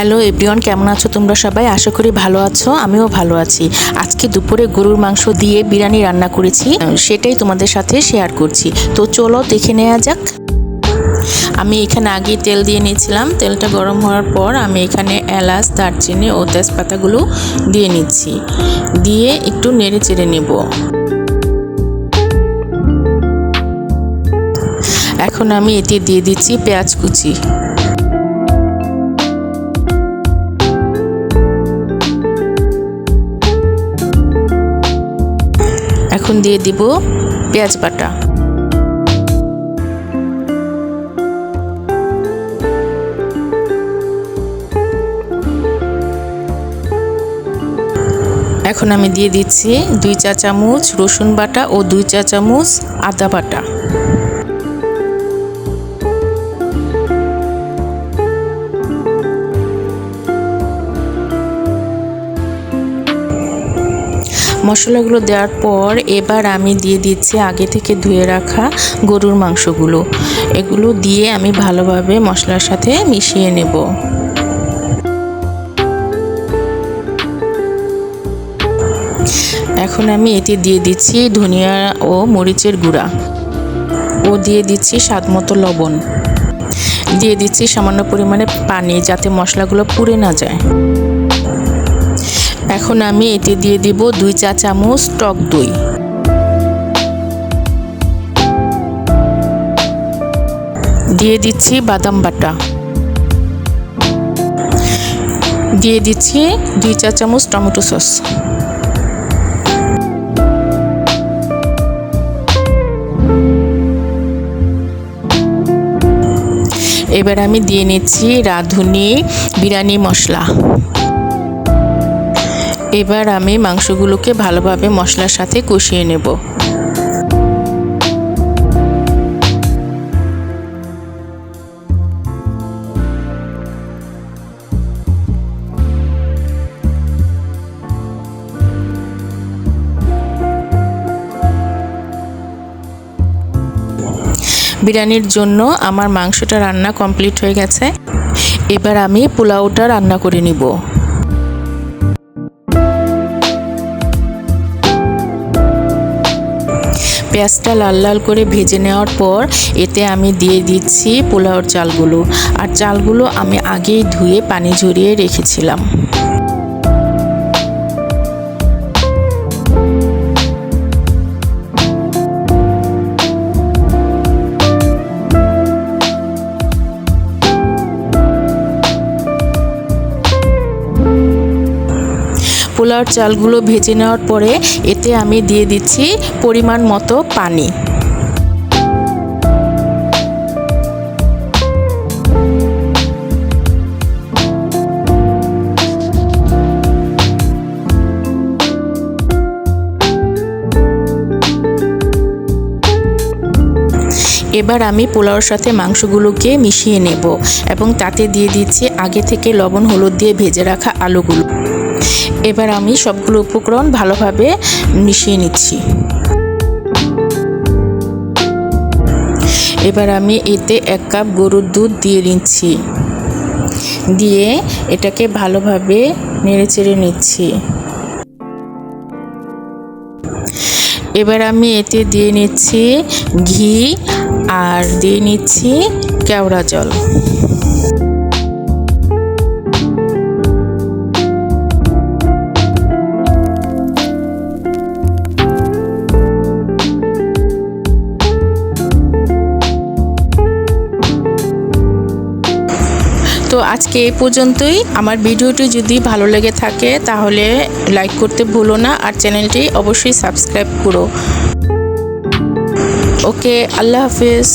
Hello everyone, কেমন আছো তোমরা সবাই? আশা করি ভালো আছো, আমিও ভালো আছি। আজকে দুপুরে গরুর মাংস দিয়ে বিরিয়ানি রান্না করেছি, সেটাই তোমাদের সাথে শেয়ার করছি। তো চলো দেখে নেওয়া যাক। আমি এখানে আগে তেল দিয়ে নিয়েছিলাম। তেলটা গরম হওয়ার পর আমি এখানে এলাচ, দারচিনি ও তেজপাতাগুলো দিয়ে নিচ্ছি, দিয়ে একটু নেড়ে চেড়ে নেব। এখন আমি এতে দিয়ে দিচ্ছি পেঁয়াজ কুচি। এখন দিয়ে দিব পেঁয়াজ বাটা। এখন আমি দিয়ে দিচ্ছি 2 চা চামচ রসুন বাটা ও 2 চা চামচ আদা বাটা। মশলাগুলো দেওয়ার পর এবার আমি দিয়ে দিচ্ছি আগে থেকে ধুয়ে রাখা গরুর মাংসগুলো। এগুলো দিয়ে আমি ভালোভাবে মশলার সাথে মিশিয়ে নেব। এখন আমি এতে দিয়ে দিচ্ছি ধনিয়া ও মরিচের গুঁড়া ও দিয়ে দিচ্ছি স্বাদমতো লবণ। দিয়ে দিচ্ছি সামান্য পরিমাণে পানি, যাতে মশলাগুলো পুড়ে না যায়। এখন আমি এতে দিয়ে দিব 2 চা চামচ টক দই। দিয়ে দিচ্ছি বাদাম বাটা। দিয়ে দিচ্ছি 2 চা চামচ টমেটো সস। এবার আমি দিয়ে নিচ্ছি রাঁধুনি বিরিয়ানি মশলা। এবার আমি মাংসগুলোকে ভালোভাবে মশলার সাথে কষিয়ে নেব। বিরিয়ানির জন্য আমার মাংসটা রান্না কমপ্লিট হয়ে গেছে। এবার আমি পোলাওটা রান্না করে নিব। পেঁয়াজটা লাল লাল করে ভেজে নেওয়ার পর এতে আমি দিয়ে দিচ্ছি পোলাওর চালগুলো। আর চালগুলো আমি আগেই ধুয়ে পানি ঝরিয়ে রেখেছিলাম। পোলাওর চালগুলো ভেজে নেওয়ার পরে এতে আমি দিয়ে দিচ্ছি পরিমাণ মতো পানি। এবার আমি পোলাওর সাথে মাংসগুলোকে মিশিয়ে নেব এবং তাতে দিয়ে দিচ্ছি আগে থেকে লবণ হলুদ দিয়ে ভেজে রাখা আলুগুলো। এবার আমি সবগুলো উপকরণ ভালোভাবে মিশিয়ে নিচ্ছি। এবার আমি এতে 1 কাপ গরুর দুধ দিয়ে নিচ্ছি, দিয়ে এটাকে ভালোভাবে নেড়েচেড়ে নিচ্ছি। এবার আমি এতে দিয়ে নিচ্ছি ঘি আর দিয়ে নিচ্ছি কেওড়া জল। তো আজকে এই পর্যন্তই। আমার ভিডিওটি যদি ভালো লেগে থাকে তাহলে লাইক করতে ভুলো না, আর চ্যানেলটি অবশ্যই সাবস্ক্রাইব করো। ওকে, আল্লাহ হাফেজ।